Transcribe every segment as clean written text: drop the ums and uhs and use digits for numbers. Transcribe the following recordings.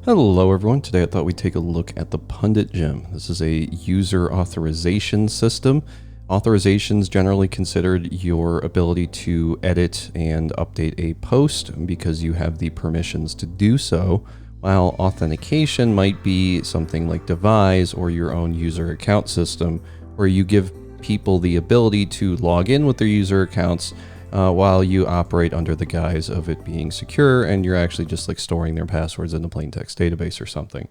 Hello everyone, today I thought we'd take a look at the Pundit gem. This is a user authorization system. Authorization is generally considered your ability to edit and update a post because you have the permissions to do so, while authentication might be something like Devise or your own user account system, where you give people the ability to log in with their user accounts while you operate under the guise of it being secure, and you're actually just like storing their passwords in a plain text database or something.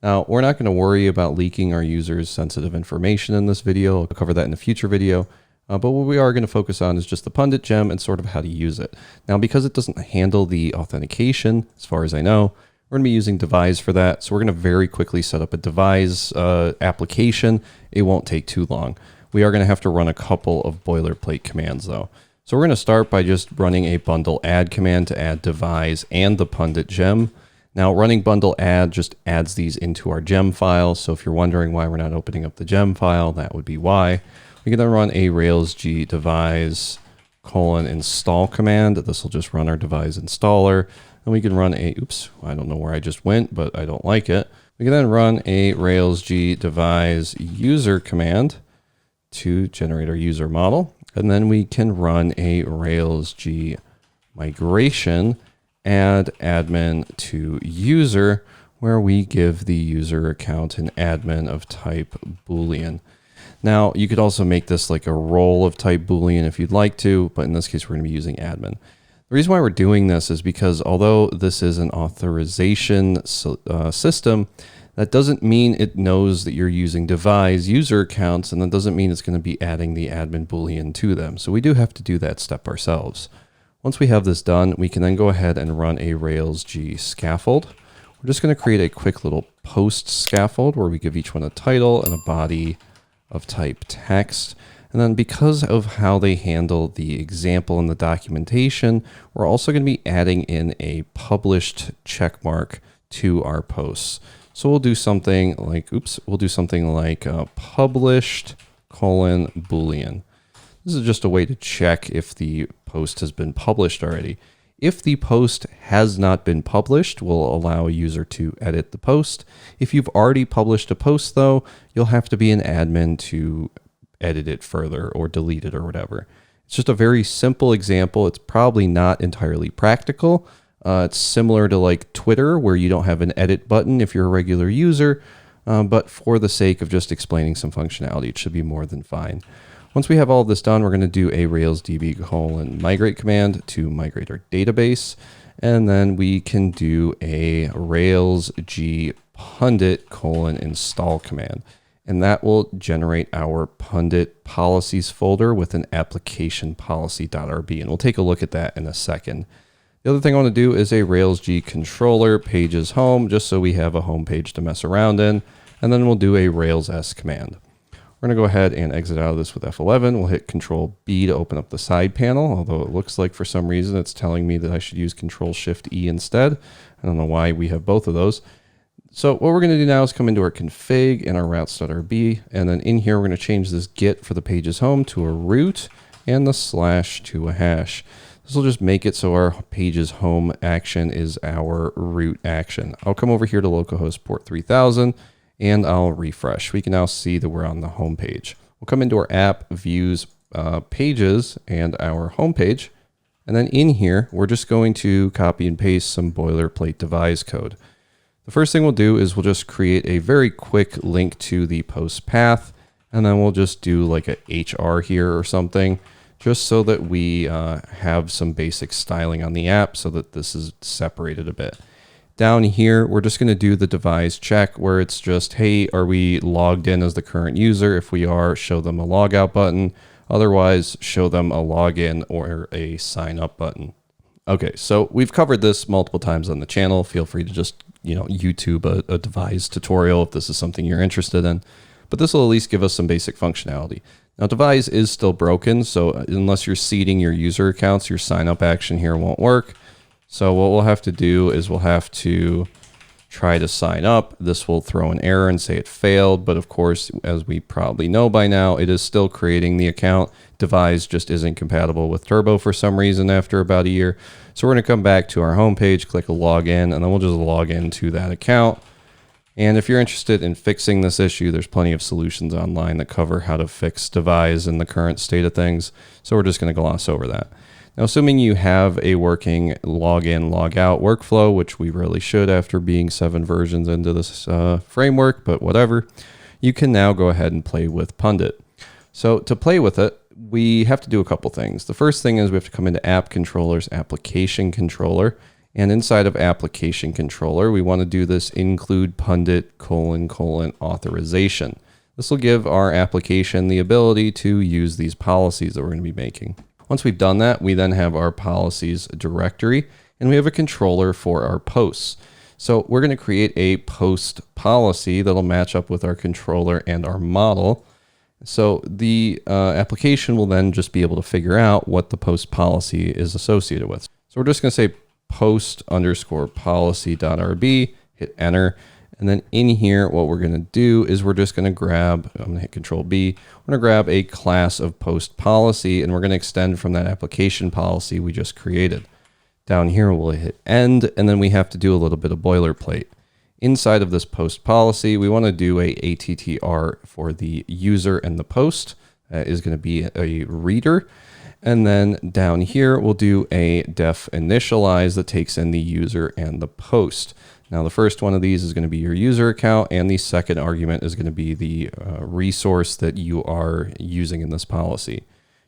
Now, we're not going to worry about leaking our users' sensitive information in this video. I'll cover that in a future video. But what we are going to focus on is just the Pundit gem and sort of how to use it. Now, because it doesn't handle the authentication, as far as I know, we're going to be using Devise for that. So we're going to very quickly set up a Devise application. It won't take too long. We are going to have to run a couple of boilerplate commands though. So we're going to start by just running a bundle add command to add Devise and the Pundit gem. Now running bundle add just adds these into our gem file. So if you're wondering why we're not opening up the gem file, that would be why. We can then run a railsg devise :install command. This will just run our Devise installer. And we can run a, oops, I don't know where I just went, but I don't like it. We can then run a railsg devise user command to generate our user model. And then we can run a railsg migration add admin to user, where we give the user account an admin of type Boolean. Now, you could also make this like a role of type Boolean if you'd like to, but in this case, we're going to be using admin. The reason why we're doing this is because although this is an authorization system, that doesn't mean it knows that you're using Devise user accounts, and that doesn't mean it's going to be adding the admin Boolean to them. So we do have to do that step ourselves. Once we have this done, we can then go ahead and run a railsg scaffold. We're just going to create a quick little post scaffold where we give each one a title and a body of type text. And then because of how they handle the example in the documentation, we're also going to be adding in a published checkmark to our posts. So we'll do something like, published : Boolean. This is just a way to check if the post has been published already. If the post has not been published, we'll allow a user to edit the post. If you've already published a post though, you'll have to be an admin to edit it further or delete it or whatever. It's just a very simple example. It's probably not entirely practical. It's similar to like Twitter, where you don't have an edit button if you're a regular user, but for the sake of just explaining some functionality, it should be more than fine. Once we have all of this done, we're going to do a railsdb : migrate command to migrate our database, and then we can do a railsg pundit : install command, and that will generate our Pundit policies folder with an application policy.rb, and we'll take a look at that in a second. The other thing I want to do is a railsg controller pages home, just so we have a home page to mess around in. And then we'll do a rails-s command. We're going to go ahead and exit out of this with F11. We'll hit Control B to open up the side panel, although it looks like for some reason it's telling me that I should use Control Shift E instead. I don't know why we have both of those. So what we're going to do now is come into our config and our routes.rb, and then in here we're going to change this get for the pages home to a root and the / to a hash. This will just make it so our pages home action is our root action. I'll come over here to localhost port 3000 and I'll refresh. We can now see that we're on the home page. We'll come into our app, views, pages, and our home page. And then in here, we're just going to copy and paste some boilerplate Devise code. The first thing we'll do is we'll just create a very quick link to the post path. And then we'll just do like a HR here or something, just so that we have some basic styling on the app so that this is separated a bit. Down here, we're just going to do the Devise check where it's just, hey, are we logged in as the current user? If we are, show them a logout button. Otherwise, show them a login or a sign up button. Okay, so we've covered this multiple times on the channel. Feel free to just, YouTube a Devise tutorial if this is something you're interested in. But this will at least give us some basic functionality. Now, Devise is still broken, so unless you're seeding your user accounts, your sign up action here won't work. So what we'll have to do is we'll have to try to sign up, this will throw an error and say it failed. But of course, as we probably know by now, it is still creating the account. Devise just isn't compatible with Turbo for some reason after about a year. So we're going to come back to our homepage, click a login, and then we'll just log into that account. And if you're interested in fixing this issue, there's plenty of solutions online that cover how to fix Devise in the current state of things. So we're just going to gloss over that. Now, assuming you have a working login, logout workflow, which we really should after being 7 versions into this framework, but whatever, you can now go ahead and play with Pundit. So to play with it, we have to do a couple things. The first thing is we have to come into App Controller's Application Controller. And inside of Application Controller, we want to do this include Pundit : authorization. This will give our application the ability to use these policies that we're going to be making. Once we've done that, we then have our policies directory, and we have a controller for our posts. So we're going to create a post policy that'll match up with our controller and our model. So the application will then just be able to figure out what the post policy is associated with. So we're just going to say post_policy.rb, hit enter. And then in here, what we're going to do is we're just going to grab, I'm going to hit Control B. We're going to grab a class of post policy, and we're going to extend from that application policy we just created. Down here, we'll hit end, and then we have to do a little bit of boilerplate. Inside of this post policy, we want to do a ATTR for the user and the post. That is going to be a reader. And then down here, we'll do a def initialize that takes in the user and the post. Now, the first one of these is going to be your user account, and the second argument is going to be the resource that you are using in this policy.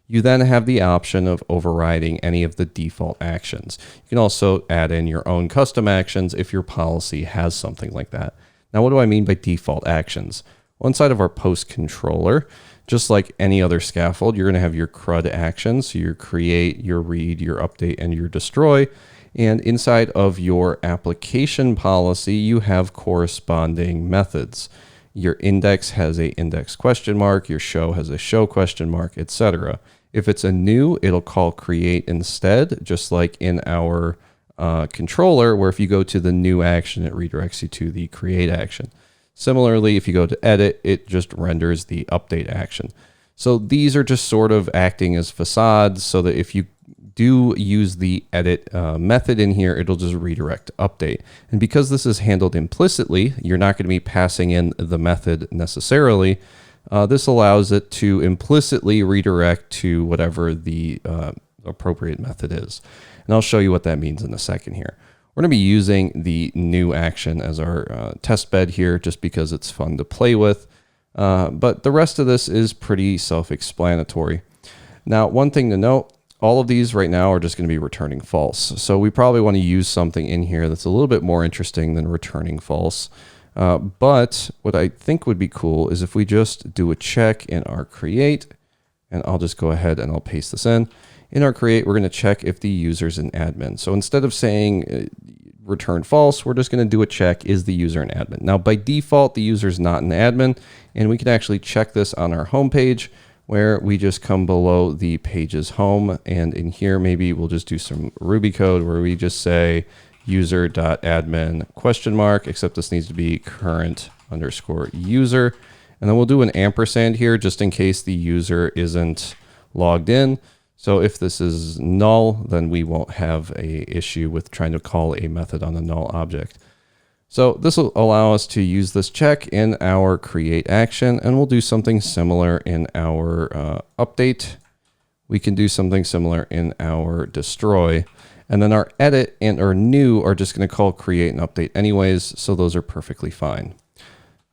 You then have the option of overriding any of the default actions. You can also add in your own custom actions if your policy has something like that. Now, what do I mean by default actions? Well, inside of our post controller, just like any other scaffold, you're going to have your CRUD actions, so your create, your read, your update, and your destroy. And inside of your application policy, you have corresponding methods. Your index has a index question mark, your show has a show question mark, etc. If it's a new, it'll call create instead, just like in our controller, where if you go to the new action, it redirects you to the create action. Similarly, if you go to edit, it just renders the update action. So these are just sort of acting as facades so that if you do use the edit method in here, it'll just redirect to update. And because this is handled implicitly, you're not going to be passing in the method necessarily. This allows it to implicitly redirect to whatever the appropriate method is. And I'll show you what that means in a second here. We're going to be using the new action as our test bed here just because it's fun to play with. But the rest of this is pretty self-explanatory. Now, one thing to note, all of these right now are just going to be returning false. So we probably want to use something in here that's a little bit more interesting than returning false. But what I think would be cool is if we just do a check in our create, and I'll just go ahead and I'll paste this in. In our create, we're going to check if the user's an admin. So instead of saying return false, we're just going to do a check, is the user an admin? Now, by default, the user's not an admin, and we can actually check this on our home page where we just come below the page's home. And in here, maybe we'll just do some Ruby code where we just say user.admin question mark, except this needs to be current_user. And then we'll do an ampersand here just in case the user isn't logged in. So if this is null, then we won't have an issue with trying to call a method on a null object. So this will allow us to use this check in our create action, and we'll do something similar in our update. We can do something similar in our destroy. And then our edit and our new are just going to call create and update anyways, so those are perfectly fine.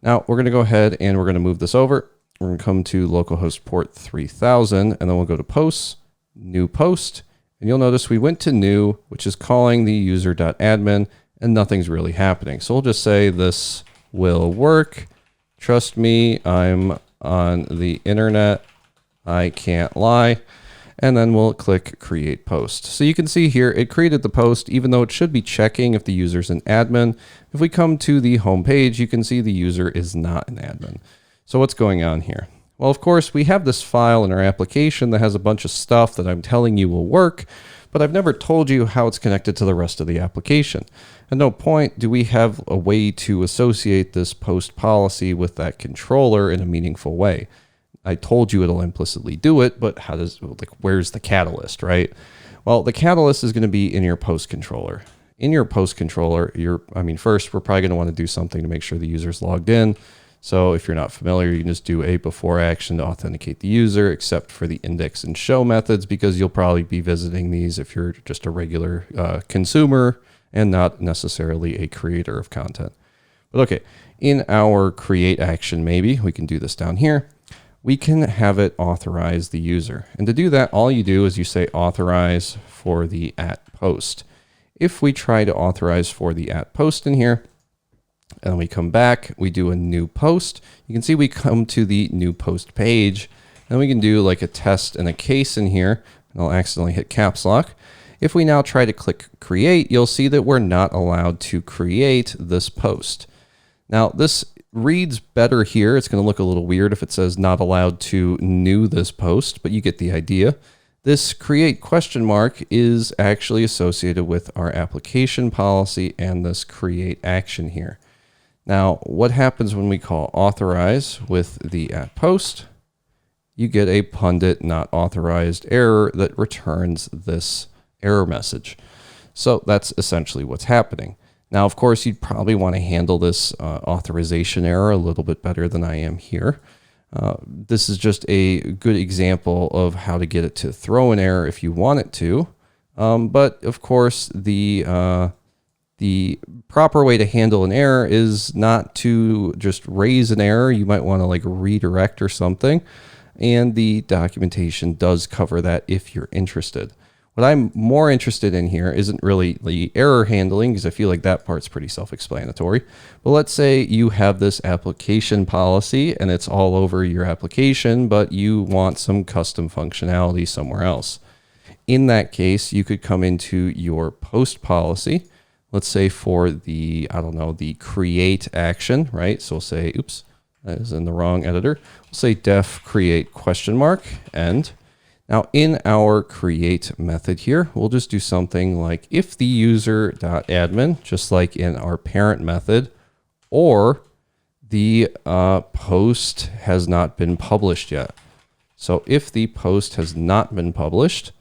Now we're going to go ahead and we're going to move this over. We're going to come to localhost port 3000, and then we'll go to posts, new post, and you'll notice we went to new, which is calling the user.admin, and nothing's really happening. So we'll just say this will work. Trust me, I'm on the internet. I can't lie. And then we'll click create post. So you can see here, it created the post, even though it should be checking if the user's an admin. If we come to the home page, you can see the user is not an admin. So what's going on here? Well, of course, we have this file in our application that has a bunch of stuff that I'm telling you will work, but I've never told you how it's connected to the rest of the application. At no point do we have a way to associate this post policy with that controller in a meaningful way. I told you it'll implicitly do it, but how does, like, where's the catalyst, right? Well, the catalyst is going to be in your post controller. In your post controller, first, we're probably going to want to do something to make sure the user's logged in. So if you're not familiar, you can just do a before action to authenticate the user, except for the index and show methods, because you'll probably be visiting these if you're just a regular consumer and not necessarily a creator of content. But okay, in our create action, maybe we can do this down here. We can have it authorize the user. And to do that, all you do is you say authorize for the @post. If we try to authorize for the @post in here, and we come back, we do a new post, you can see we come to the new post page, and we can do like a test and a case in here, and I'll accidentally hit caps lock. If we now try to click create, you'll see that we're not allowed to create this post. Now this reads better here. It's going to look a little weird if it says not allowed to new this post, but you get the idea. This create ? Is actually associated with our application policy and this create action here. Now, what happens when we call authorize with the @post? You get a Pundit not authorized error that returns this error message. So that's essentially what's happening. Now, of course, you'd probably want to handle this authorization error a little bit better than I am here. This is just a good example of how to get it to throw an error if you want it to. But of course, the proper way to handle an error is not to just raise an error. You might want to like redirect or something. And the documentation does cover that if you're interested. What I'm more interested in here isn't really the error handling, because I feel like that part's pretty self-explanatory. But let's say you have this application policy and it's all over your application, but you want some custom functionality somewhere else. In that case, you could come into your post policy. Let's say for the, the create action, right? So we'll say, oops, that is in the wrong editor. We'll say def create ? End. Now in our create method here, we'll just do something like if the user.admin, just like in our parent method, or the post has not been published yet. So if the post has not been published,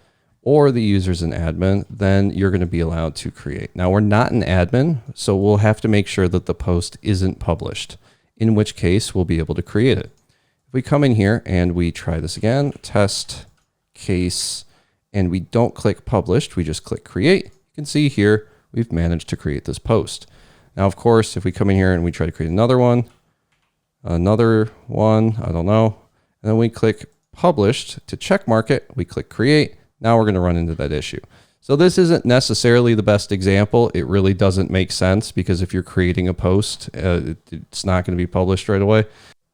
or the user's an admin, then you're going to be allowed to create. Now we're not an admin, so we'll have to make sure that the post isn't published, in which case we'll be able to create it. If we come in here and we try this again, test case, and we don't click published, we just click create, you can see here we've managed to create this post. Now, of course, if we come in here and we try to create another one, and then we click published to check mark it, we click create. Now we're going to run into that issue. So this isn't necessarily the best example. It really doesn't make sense because if you're creating a post, it's not going to be published right away.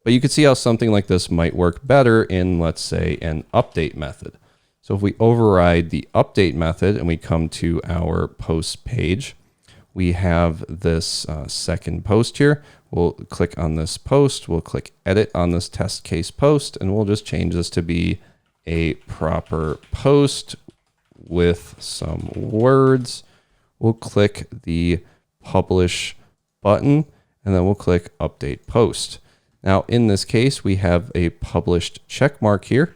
But you can see how something like this might work better in, let's say, an update method. So if we override the update method and we come to our post page, we have this second post here. We'll click on this post. We'll click edit on this test case post, and we'll just change this to be a proper post with some words. We'll click the publish button, and then we'll click update post. Now, in this case, we have a published check mark here,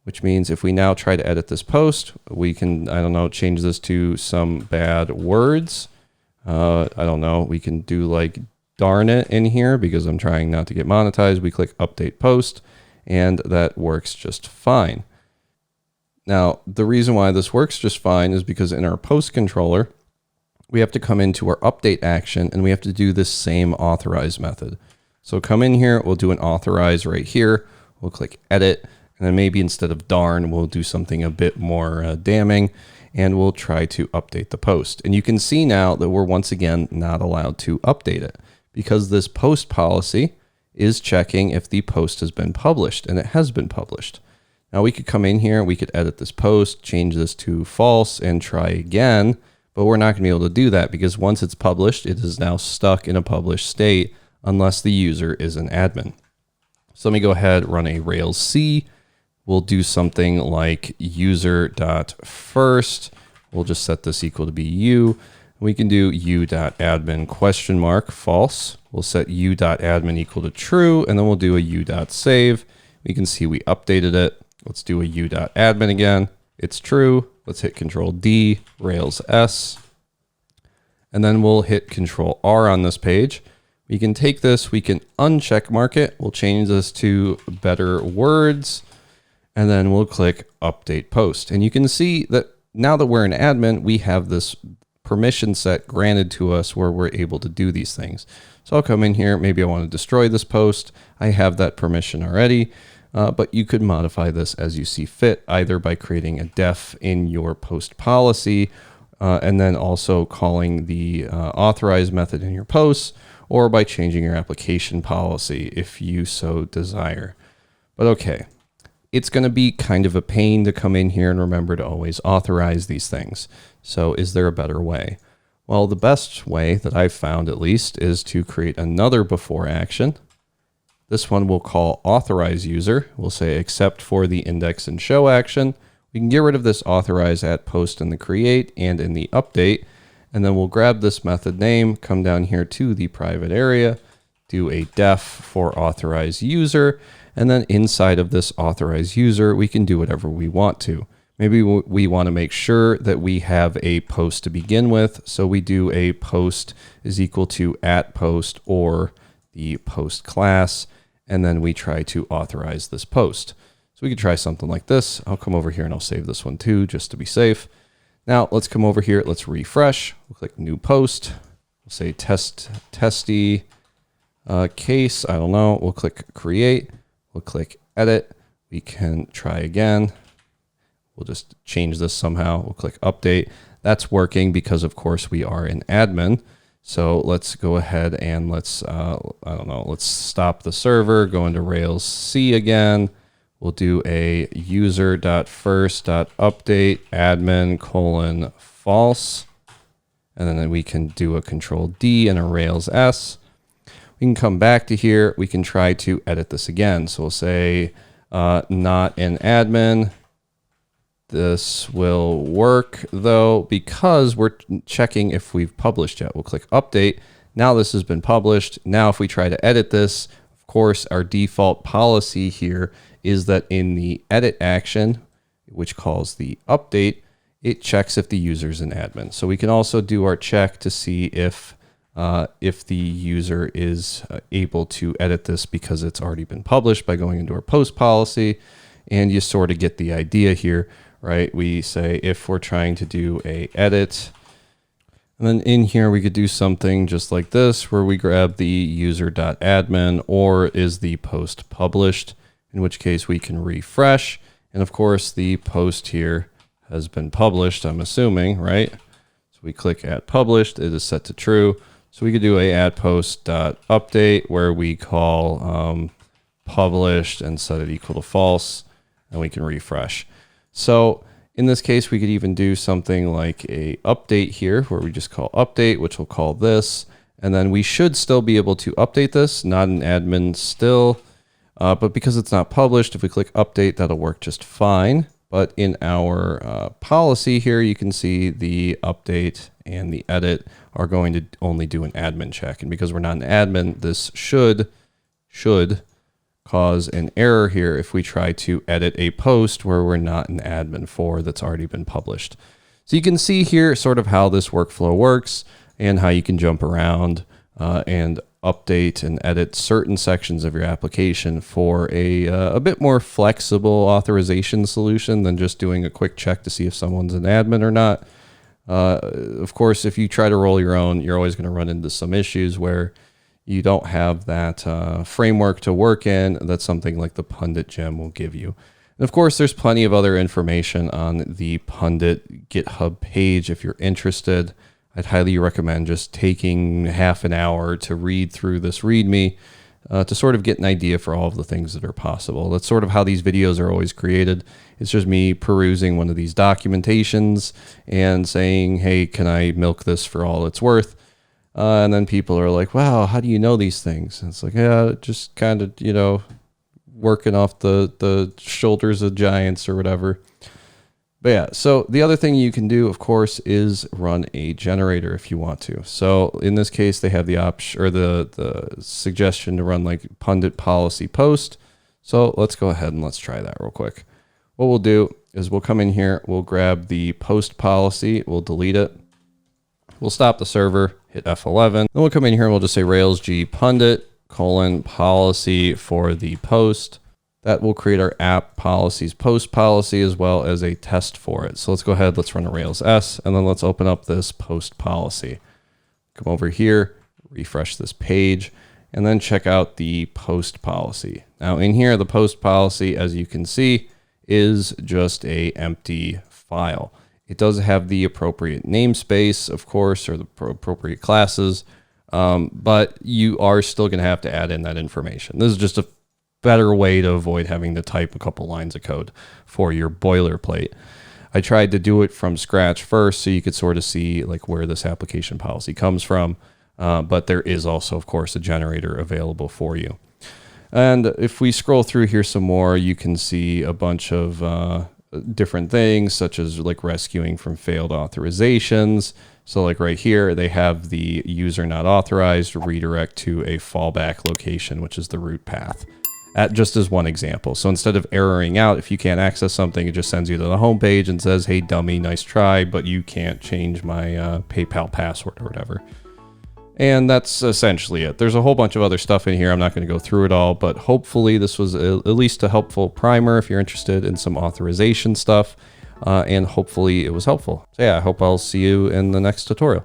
which means if we now try to edit this post, we can, change this to some bad words. We can do like darn it in here because I'm trying not to get monetized. We click update post, and that works just fine. Now, the reason why this works just fine is because in our post controller, we have to come into our update action and we have to do this same authorize method. So come in here, we'll do an authorize right here. We'll click edit, and then maybe instead of darn, we'll do something a bit more damning, and we'll try to update the post. And you can see now that we're once again not allowed to update it because this post policy is checking if the post has been published, and it has been published. Now we could come in here, we could edit this post, change this to false, and try again, but we're not going to be able to do that because once it's published, it is now stuck in a published state unless the user is an admin. So let me go ahead, run a Rails C. We'll do something like user.first. We'll just set this equal to be u. We can do u.admin question mark false. We'll set u.admin equal to true, and then we'll do a u.save. We can see we updated it. Let's do a u.admin again. It's true. Let's hit Control D, Rails S, and then we'll hit Control R on this page. We can take this, we can uncheck mark it. We'll change this to better words, and then we'll click Update Post. And you can see that now that we're an admin, we have this permission set granted to us where we're able to do these things. So I'll come in here. Maybe I want to destroy this post. I have that permission already, but you could modify this as you see fit, either by creating a def in your post policy, and then also calling the authorize method in your posts, or by changing your application policy if you so desire. But okay, it's going to be kind of a pain to come in here and remember to always authorize these things. So is there a better way? Well, the best way that I've found, at least, is to create another before action. This one we'll call authorize user. We'll say except for the index and show action. We can get rid of this authorize at post in the create and in the update. And then we'll grab this method name, come down here to the private area, do a def for authorize user, and then inside of this authorize user, we can do whatever we want to. Maybe we want to make sure that we have a post to begin with, so we do a post is equal to at post or the post class, and then we try to authorize this post. So we could try something like this. I'll come over here and I'll save this one too, just to be safe. Now let's come over here, let's refresh. We'll click new post. We'll say testy case, I don't know. We'll click create. We'll click edit. We can try again. We'll just change this somehow. We'll click update. That's working because of course we are an admin. So let's go ahead and let's, I don't know, let's stop the server, go into Rails C again. We'll do a user.first.update admin : false. And then we can do a Control D and a Rails S. We can come back to here. We can try to edit this again. So we'll say not an admin. This will work though, because we're checking if we've published yet. We'll click update. Now this has been published. Now if we try to edit this, of course, our default policy here is that in the edit action, which calls the update, it checks if the user is an admin. So we can also do our check to see if the user is able to edit this because it's already been published by going into our post policy. And you sort of get the idea here, right? We say if we're trying to do a edit, and then in here we could do something just like this, where we grab the user.admin or is the post published, in which case we can refresh. And of course the post here has been published, I'm assuming, right? So we click add published, it is set to true. So we could do a add post.update where we call published and set it equal to false, and we can refresh. So in this case, we could even do something like a update here where we just call update, which we'll call this. And then we should still be able to update this, not an admin still, but because it's not published, if we click update, that'll work just fine. But in our policy here, you can see the update and the edit are going to only do an admin check. And because we're not an admin, this should cause an error here if we try to edit a post where we're not an admin for that's already been published. So you can see here sort of how this workflow works and how you can jump around and update and edit certain sections of your application for a bit more flexible authorization solution than just doing a quick check to see if someone's an admin or not. Of course, if you try to roll your own, you're always going to run into some issues where you don't have that framework to work in that something like the Pundit gem will give you. And of course, there's plenty of other information on the Pundit GitHub page if you're interested. I'd highly recommend just taking half an hour to read through this README to sort of get an idea for all of the things that are possible. That's sort of how these videos are always created. It's just me perusing one of these documentations and saying, hey, can I milk this for all it's worth? And then people are like, wow, how do you know these things? And it's like, yeah, just kind of, you know, working off the shoulders of giants or whatever. But yeah, so the other thing you can do, of course, is run a generator if you want to. So in this case, they have the option or the suggestion to run like Pundit policy post. So let's go ahead and let's try that real quick. What we'll do is we'll come in here, we'll grab the post policy, we'll delete it. We'll stop the server, hit F11. Then we'll come in here and we'll just say Rails G Pundit policy for the post. That will create our app policies post policy as well as a test for it. So let's go ahead, let's run a Rails S, and then let's open up this post policy. Come over here, refresh this page, and then check out the post policy. Now in here, the post policy, as you can see, is just a empty file. It does have the appropriate namespace, of course, or the appropriate classes, but you are still going to have to add in that information. This is just a better way to avoid having to type a couple lines of code for your boilerplate. I tried to do it from scratch first so you could sort of see like where this application policy comes from, but there is also, of course, a generator available for you. And if we scroll through here some more, you can see a bunch of different things, such as like rescuing from failed authorizations. So like right here, they have the user not authorized redirect to a fallback location, which is the root path. Just as one example. So instead of erroring out, if you can't access something, it just sends you to the home page and says, hey, dummy, nice try, but you can't change my PayPal password or whatever. And that's essentially it. There's a whole bunch of other stuff in here. I'm not going to go through it all, but hopefully this was at least a helpful primer if you're interested in some authorization stuff, and hopefully it was helpful. So yeah, I hope I'll see you in the next tutorial.